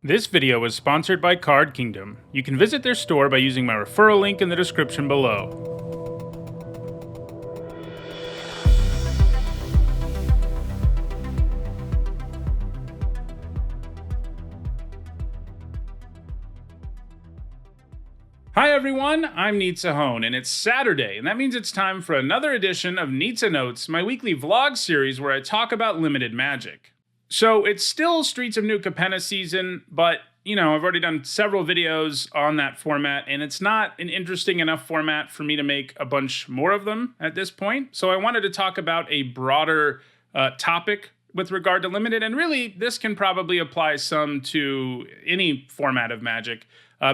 This video is sponsored by Card Kingdom. You can visit their store by using my referral link in the description below. Hi everyone, I'm Nizzahon, and it's Saturday, and that means it's time for another edition of Nizzanotes, my weekly vlog series where I talk about limited magic. So it's still Streets of New Capenna season, but I've already done several videos on that format, and it's not an interesting enough format for me to make a bunch more of them at this point. So I wanted to talk about a broader topic with regard to limited, and really this can probably apply some to any format of Magic.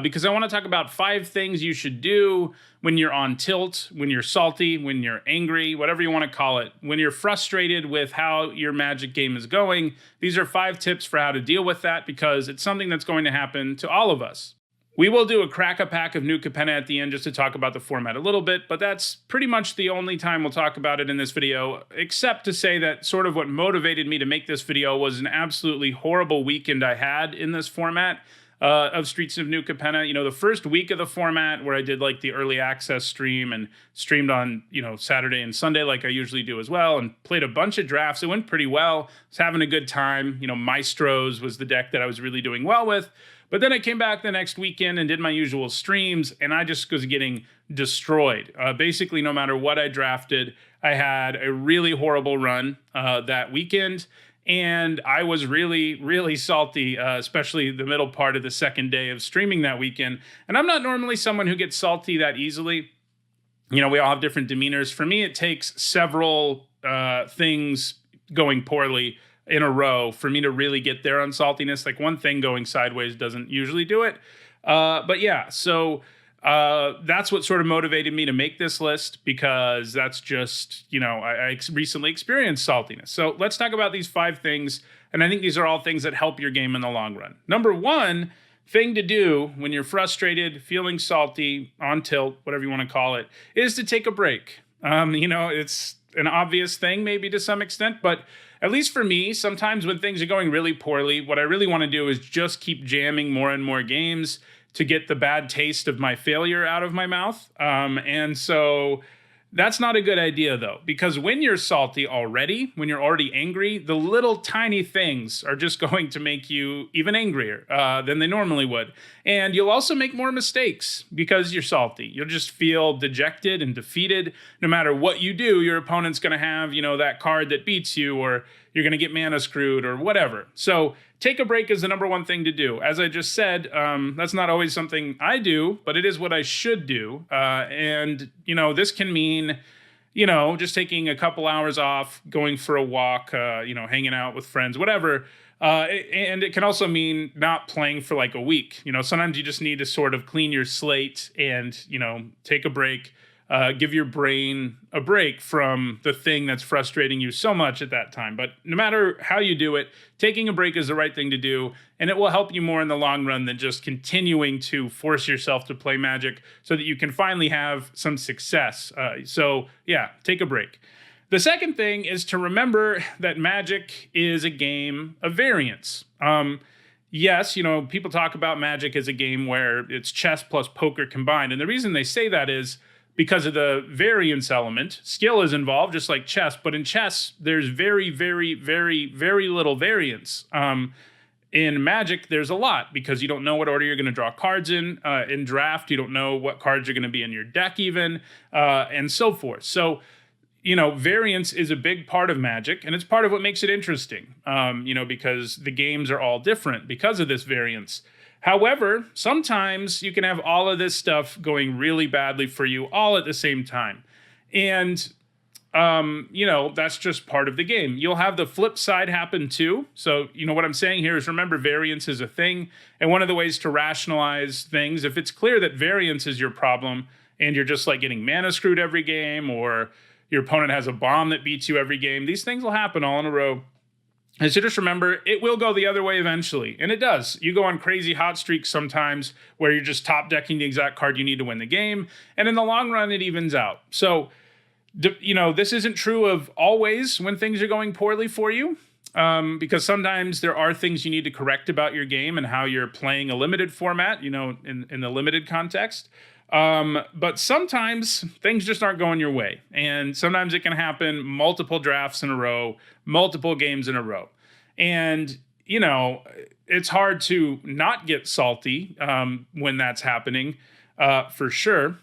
Because I want to talk about 5 things you should do when you're on tilt, when you're salty, when you're angry, whatever you want to call it. When you're frustrated with how your Magic game is going, these are 5 tips for how to deal with that because it's something that's going to happen to all of us. We will do a crack-a-pack of New Capenna at the end just to talk about the format a little bit, but that's pretty much the only time we'll talk about it in this video, except to say that sort of what motivated me to make this video was an absolutely horrible weekend I had in this format. Of Streets of New Capenna. The first week of the format where I did like the early access stream and streamed on, Saturday and Sunday like I usually do as well, and played a bunch of drafts. It went pretty well. I was having a good time. Maestros was the deck that I was really doing well with. But then I came back the next weekend and did my usual streams, and I just was getting destroyed. Basically, no matter what I drafted, I had a really horrible run that weekend. And I was really, really salty, especially the middle part of the second day of streaming that weekend. And I'm not normally someone who gets salty that easily. We all have different demeanors. For me, it takes several things going poorly in a row for me to really get there on saltiness. Like one thing going sideways doesn't usually do it. But yeah, so that's what sort of motivated me to make this list because that's just, I recently experienced saltiness. So let's talk about these 5 things. And I think these are all things that help your game in the long run. Number 1 thing to do when you're frustrated, feeling salty, on tilt, whatever you want to call it, is to take a break. It's an obvious thing maybe to some extent, but at least for me, sometimes when things are going really poorly, what I really want to do is just keep jamming more and more games to get the bad taste of my failure out of my mouth. And so that's not a good idea though, because when you're salty already, when you're already angry, the little tiny things are just going to make you even angrier than they normally would. And you'll also make more mistakes because you're salty. You'll just feel dejected and defeated. No matter what you do, your opponent's going to have, that card that beats you, or you're going to get mana screwed or whatever. So take a break is the number 1 thing to do. As I just said, that's not always something I do, but it is what I should do. And this can mean, just taking a couple hours off, going for a walk, hanging out with friends, whatever. And it can also mean not playing for like a week. Sometimes you just need to sort of clean your slate and, take a break. Give your brain a break from the thing that's frustrating you so much at that time. But no matter how you do it, taking a break is the right thing to do, and it will help you more in the long run than just continuing to force yourself to play Magic so that you can finally have some success. So yeah, take a break. The second thing is to remember that Magic is a game of variance. Yes, people talk about Magic as a game where it's chess plus poker combined, and the reason they say that is because of the variance element. Skill is involved, just like chess, but in chess, there's very, very, very, very little variance. In Magic, there's a lot, because you don't know what order you're going to draw cards in. In Draft, you don't know what cards are going to be in your deck even, and so forth. So, variance is a big part of Magic, and it's part of what makes it interesting, because the games are all different because of this variance. However, sometimes you can have all of this stuff going really badly for you all at the same time. And, that's just part of the game. You'll have the flip side happen too. So, what I'm saying here is remember variance is a thing. And one of the ways to rationalize things, if it's clear that variance is your problem and you're just like getting mana screwed every game, or your opponent has a bomb that beats you every game, these things will happen all in a row. And so just remember, it will go the other way eventually. And it does. You go on crazy hot streaks sometimes where you're just top decking the exact card you need to win the game. And in the long run, it evens out. So, this isn't true of always when things are going poorly for you. because sometimes there are things you need to correct about your game and how you're playing a limited format, in the limited context. But sometimes things just aren't going your way. And sometimes it can happen multiple drafts in a row, multiple games in a row. And, it's hard to not get salty when that's happening, for sure.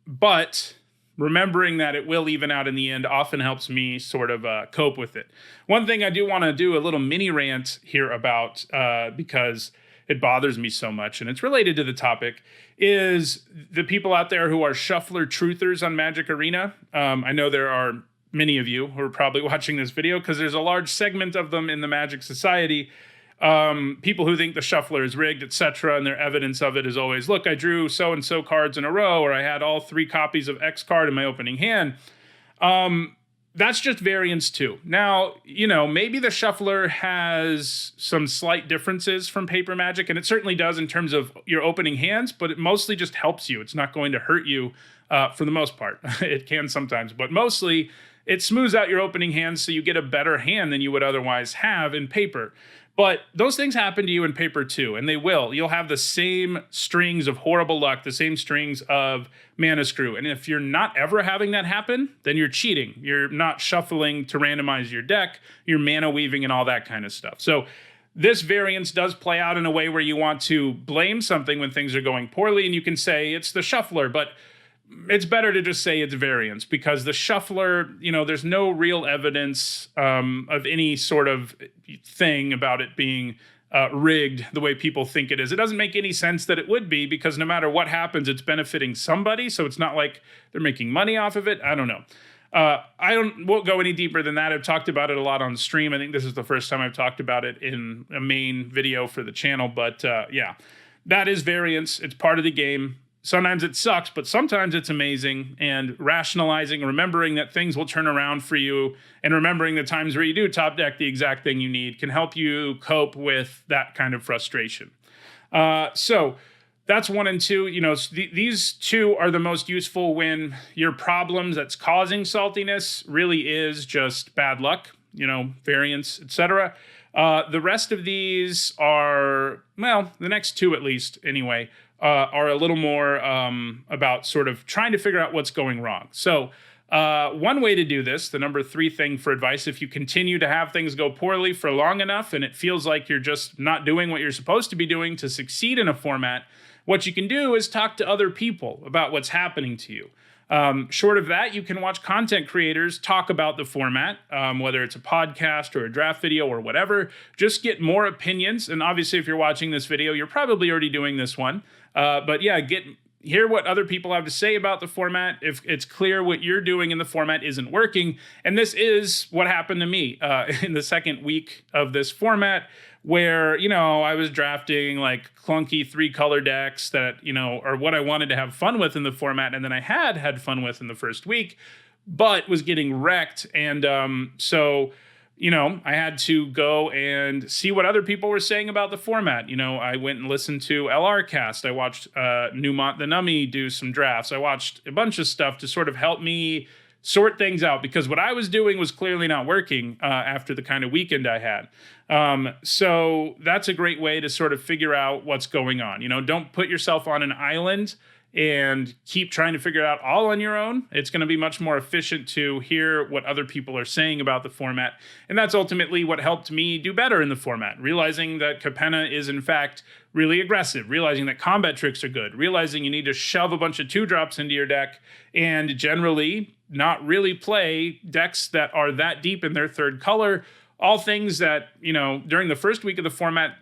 But remembering that it will even out in the end often helps me sort of cope with it. One thing I do want to do a little mini rant here about, because it bothers me so much, and it's related to the topic, is the people out there who are shuffler truthers on Magic Arena. I know there are many of you who are probably watching this video because there's a large segment of them in the Magic Society. People who think the shuffler is rigged, etc., and their evidence of it is always, look, I drew so-and-so cards in a row, or I had all 3 copies of X card in my opening hand. That's just variance too. Now, maybe the shuffler has some slight differences from paper Magic, and it certainly does in terms of your opening hands, but it mostly just helps you. It's not going to hurt you for the most part. It can sometimes, but mostly it smooths out your opening hands so you get a better hand than you would otherwise have in paper. But those things happen to you in paper too, and they will. You'll have the same strings of horrible luck, the same strings of mana screw. And if you're not ever having that happen, then you're cheating. You're not shuffling to randomize your deck. You're mana weaving and all that kind of stuff. So this variance does play out in a way where you want to blame something when things are going poorly, and you can say it's the shuffler, but it's better to just say it's variance, because the shuffler, there's no real evidence of any sort of thing about it being rigged the way people think it is. It doesn't make any sense that it would be, because no matter what happens, it's benefiting somebody. So it's not like they're making money off of it. I don't know. Won't go any deeper than that. I've talked about it a lot on stream. I think this is the first time I've talked about it in a main video for the channel. But yeah, that is variance. It's part of the game. Sometimes it sucks, but sometimes it's amazing. And rationalizing, remembering that things will turn around for you, and remembering the times where you do top deck the exact thing you need can help you cope with that kind of frustration. So that's 1 and 2. These 2 are the most useful when your problems that's causing saltiness really is just bad luck, variance, etc. The rest of these are, well, the next 2 at least anyway, are a little more about sort of trying to figure out what's going wrong. So one way to do this, the number 3 thing for advice, if you continue to have things go poorly for long enough and it feels like you're just not doing what you're supposed to be doing to succeed in a format, what you can do is talk to other people about what's happening to you. Short of that, you can watch content creators talk about the format, whether it's a podcast or a draft video or whatever. Just get more opinions. And obviously, if you're watching this video, you're probably already doing this one. But yeah, hear what other people have to say about the format. If it's clear what you're doing in the format isn't working. And this is what happened to me in the second week of this format, where, I was drafting like clunky 3-color decks that, are what I wanted to have fun with in the format. And then I had fun with in the first week, but was getting wrecked. And so I had to go and see what other people were saying about the format. I went and listened to LRcast. I watched Newmont the Nummy do some drafts. I watched a bunch of stuff to sort of help me sort things out, because what I was doing was clearly not working after the kind of weekend I had. So that's a great way to sort of figure out what's going on. Don't put yourself on an island and keep trying to figure it out all on your own. It's going to be much more efficient to hear what other people are saying about the format. And that's ultimately what helped me do better in the format, realizing that Capenna is in fact really aggressive, realizing that combat tricks are good, realizing you need to shove a bunch of 2-drops into your deck, and generally not really play decks that are that deep in their 3rd color. All things that, during the first week of the format,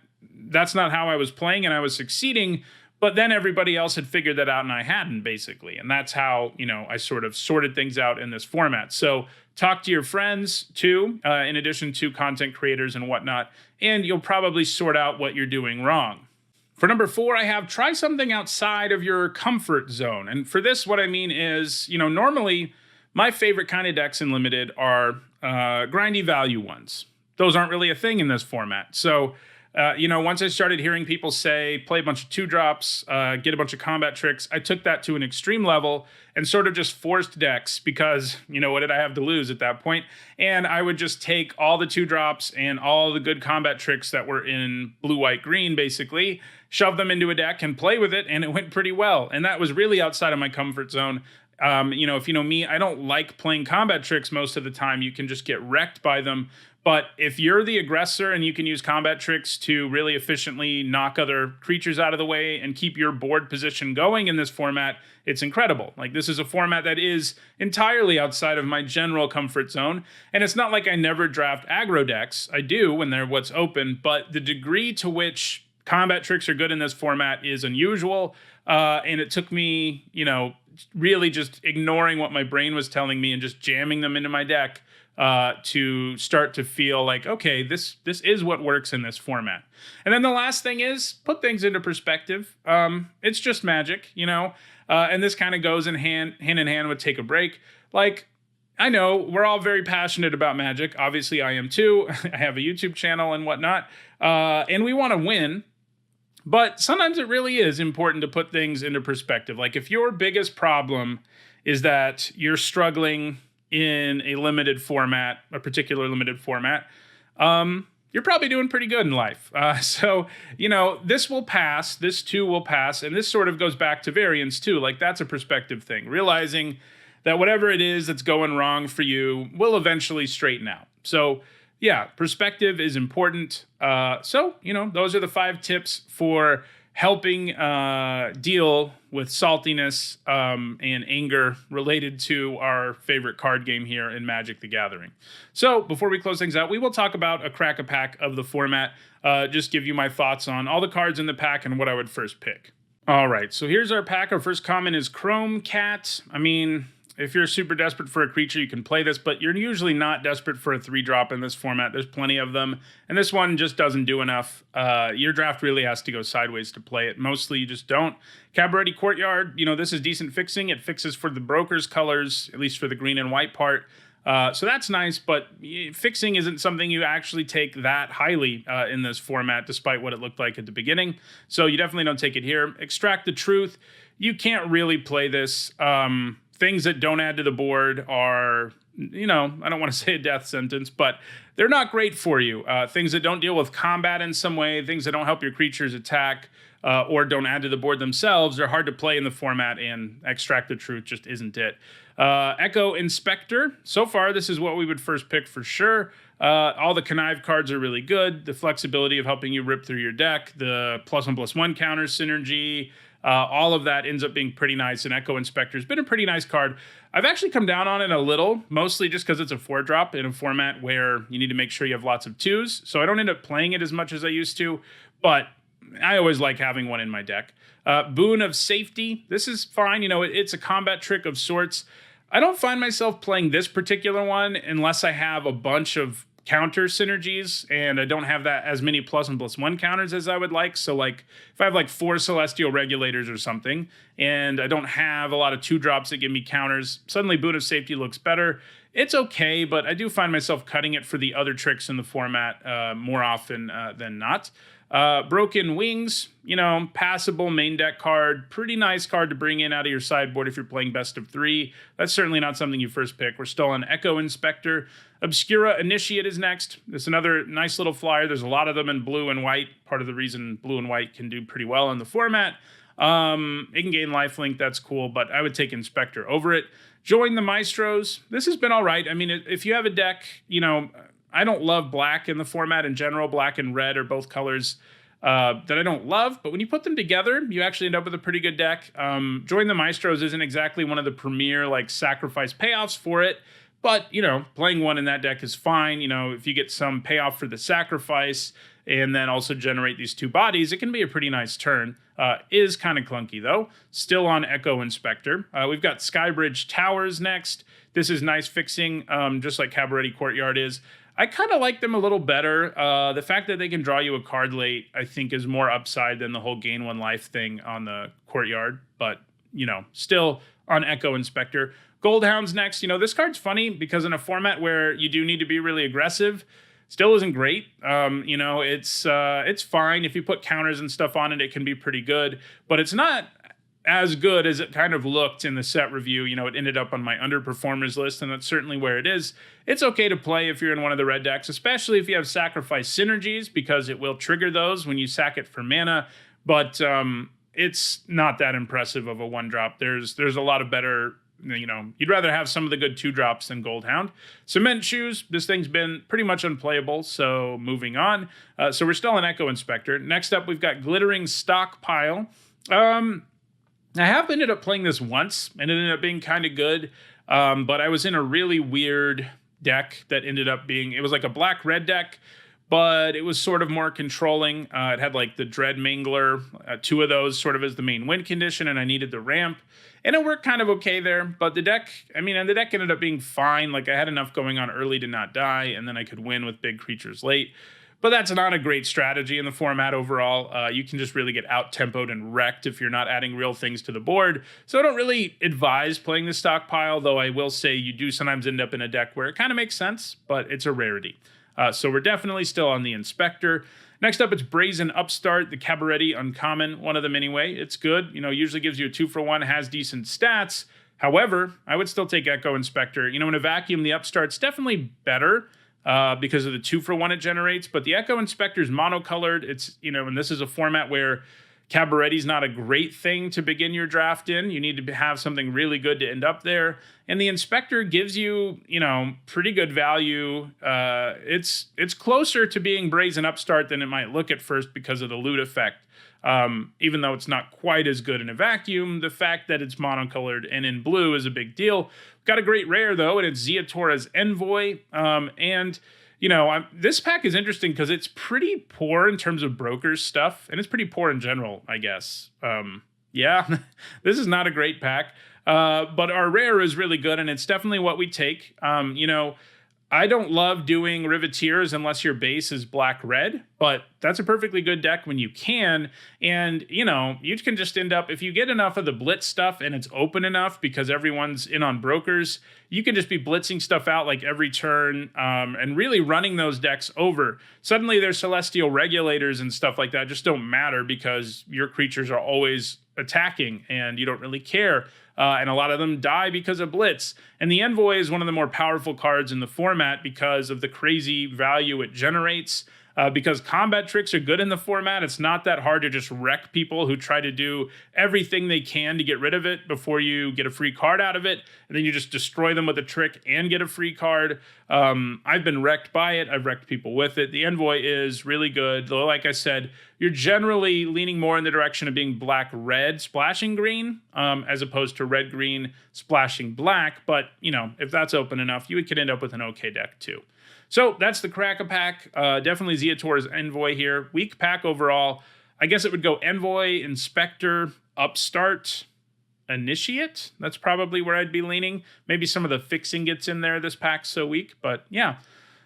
that's not how I was playing, and I was succeeding. But then everybody else had figured that out and I hadn't, basically. And that's how, I sort of sorted things out in this format. So talk to your friends too, in addition to content creators and whatnot, and you'll probably sort out what you're doing wrong. For number 4, I have try something outside of your comfort zone. And for this, what I mean is, normally my favorite kind of decks in Limited are grindy value ones. Those aren't really a thing in this format. So Once I started hearing people say, play a bunch of 2-drops, get a bunch of combat tricks, I took that to an extreme level and sort of just forced decks because, what did I have to lose at that point? And I would just take all the 2-drops and all the good combat tricks that were in blue, white, green, basically, shove them into a deck and play with it, and it went pretty well. And that was really outside of my comfort zone. If you know me, I don't like playing combat tricks most of the time. You can just get wrecked by them. But if you're the aggressor and you can use combat tricks to really efficiently knock other creatures out of the way and keep your board position going in this format, it's incredible. Like, this is a format that is entirely outside of my general comfort zone. And it's not like I never draft aggro decks. I do when they're what's open, but the degree to which combat tricks are good in this format is unusual. And it took me, really just ignoring what my brain was telling me and just jamming them into my deck to start to feel like, okay, this is what works in this format. And then the last thing is put things into perspective. It's just Magic, and this kind of goes hand in hand with Take a Break. Like, I know we're all very passionate about Magic. Obviously, I am too. I have a YouTube channel and whatnot, and we want to win. But sometimes it really is important to put things into perspective. Like, if your biggest problem is that you're struggling in a particular limited format, you're probably doing pretty good in life. So, this will pass, this too will pass, and this sort of goes back to Variance too. Like, that's a perspective thing, realizing that whatever it is that's going wrong for you will eventually straighten out. So, yeah, perspective is important. Those are the 5 tips for helping deal with saltiness and anger related to our favorite card game here in Magic the Gathering. So before we close things out, we will talk about a crack-a-pack of the format, just give you my thoughts on all the cards in the pack and what I would first pick. All right, so here's our pack. Our first common is Chrome Cat. I mean, if you're super desperate for a creature, you can play this, but you're usually not desperate for a 3-drop in this format. There's plenty of them, and this one just doesn't do enough. Your draft really has to go sideways to play it. Mostly you just don't. Cabaret Courtyard, this is decent fixing. It fixes for the broker's colors, at least for the green and white part. So that's nice, but fixing isn't something you actually take that highly in this format, despite what it looked like at the beginning. So you definitely don't take it here. Extract the Truth. You can't really play this. Things that don't add to the board are, I don't want to say a death sentence, but they're not great for you. Things that don't deal with combat in some way, things that don't help your creatures attack or don't add to the board themselves are hard to play in the format, and Extract the Truth just isn't it. Echo Inspector. So far, this is what we would first pick for sure. All the connive cards are really good. The flexibility of helping you rip through your deck, the +1/+1 counter synergy, all of that ends up being pretty nice, and Echo Inspector has been a pretty nice card. I've actually come down on it a little, mostly just because it's a 4-drop in a format where you need to make sure you have lots of 2s, so I don't end up playing it as much as I used to, but I always like having one in my deck. Boon of Safety. This is fine. It's a combat trick of sorts. I don't find myself playing this particular one unless I have a bunch of counter synergies, and I don't have that as many +1/+1 counters as I would like. So like if I have like 4 Celestial Regulators or something, and I don't have a lot of 2-drops that give me counters, suddenly Boon of Safety looks better. It's okay, but I do find myself cutting it for the other tricks in the format more often than not. Broken Wings, passable main deck card. Pretty nice card to bring in out of your sideboard if you're playing best of 3. That's certainly not something you first pick. We're still on Echo Inspector. Obscura Initiate is next. It's another nice little flyer. There's a lot of them in blue and white. Part of the reason blue and white can do pretty well in the format. It can gain lifelink. That's cool, but I would take Inspector over it. Join the Maestros. This has been all right. I mean, if you have a deck, I don't love black in the format in general. Black and red are both colors that I don't love, but when you put them together, you actually end up with a pretty good deck. Join the Maestros isn't exactly one of the premier sacrifice payoffs for it, but playing one in that deck is fine. If you get some payoff for the sacrifice and then also generate these 2 bodies, it can be a pretty nice turn. Is kind of clunky though. Still on Echo Inspector. We've got Skybridge Towers next. This is nice fixing, just like Cabaret Courtyard is. I kind of like them a little better. The fact that they can draw you a card late, I think, is more upside than the whole gain 1 life thing on the Courtyard. But, still on Echo Inspector. Goldhound's next. This card's funny because in a format where you do need to be really aggressive, Still isn't great. You know, it's fine. If you put counters and stuff on it, it can be pretty good, but it's not as good as it kind of looked in the set review. You know, it ended up on my underperformers list, and that's certainly where it is. It's okay to play if you're in one of the red decks, especially if you have sacrifice synergies, because it will trigger those when you sack it for mana. But it's not that impressive of a 1-drop. There's a lot of better, you know, you'd rather have some of the good 2-drops than Goldhound. Cement Shoes, this thing's been pretty much unplayable, so moving on. So we're still an Echo Inspector. Next up, we've got Glittering Stockpile. I have ended up playing this once, and it ended up being kind of good, but I was in a really weird deck that ended up being, it was like a black-red deck, but it was sort of more controlling. It had like the Dread Mangler, 2 of those sort of as the main win condition, and I needed the ramp, and it worked kind of okay there, but the deck, and the deck ended up being fine. Like, I had enough going on early to not die, and then I could win with big creatures late. But that's not a great strategy in the format overall. You can just really get out-tempoed and wrecked if you're not adding real things to the board. So I don't really advise playing the Stockpile, though I will say you do sometimes end up in a deck where it kind of makes sense, but it's a rarity. So we're definitely still on the Inspector. Next up, it's Brazen Upstart, the Cabaretti Uncommon, one of them anyway. It's good, you know, usually gives you a 2-for-1, has decent stats. However, I would still take Echo Inspector. You know, in a vacuum, the Upstart's definitely better, because of the 2-for-1 it generates, but the Echo Inspector's monocolored. It's, you know, and this is a format where Cabaretti's not a great thing to begin your draft in. You need to have something really good to end up there. And the Inspector gives you, you know, pretty good value. It's closer to being Brazen Upstart than it might look at first because of the loot effect. Even though it's not quite as good in a vacuum, the fact that it's monocolored and in blue is a big deal. Got a great rare, though, and it's Ziatora's Envoy. And, you know, this pack is interesting because it's pretty poor in terms of brokers stuff, and it's pretty poor in general, I guess. Yeah, this is not a great pack, but our rare is really good, and it's definitely what we take. You know, I don't love doing Riveteers unless your base is black-red, but that's a perfectly good deck when you can. And, you know, you can just end up, if you get enough of the blitz stuff and it's open enough because everyone's in on brokers, you can just be blitzing stuff out like every turn, and really running those decks over. Suddenly their Celestial Regulators and stuff like that just don't matter because your creatures are always attacking and you don't really care. And a lot of them die because of blitz. And the Envoy is one of the more powerful cards in the format because of the crazy value it generates. Because combat tricks are good in the format, it's not that hard to just wreck people who try to do everything they can to get rid of it before you get a free card out of it, and then you just destroy them with a trick and get a free card. I've been wrecked by it. I've wrecked people with it. The Envoy is really good, though, like I said, you're generally leaning more in the direction of being black-red splashing green, as opposed to red-green splashing black, but, you know, if that's open enough, you could end up with an okay deck, too. So that's the Crack-a-Pack. Definitely Ziatora's Envoy here. Weak pack overall. I guess it would go Envoy, Inspector, Upstart, Initiate. That's probably where I'd be leaning. Maybe some of the fixing gets in there. This pack's so weak, but yeah.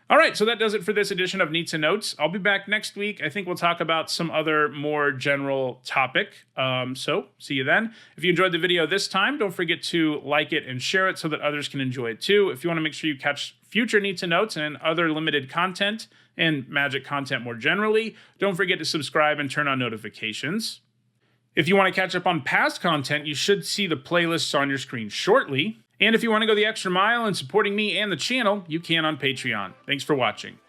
All right, so that does it for this edition of Nizzanotes. I'll be back next week. I think we'll talk about some other more general topic. So see you then. If you enjoyed the video this time, don't forget to like it and share it so that others can enjoy it too. If you want to make sure you catch future Nizzanotes and other limited content and Magic content more generally, don't forget to subscribe and turn on notifications. If you want to catch up on past content, you should see the playlists on your screen shortly. And if you want to go the extra mile in supporting me and the channel, you can on Patreon. Thanks for watching.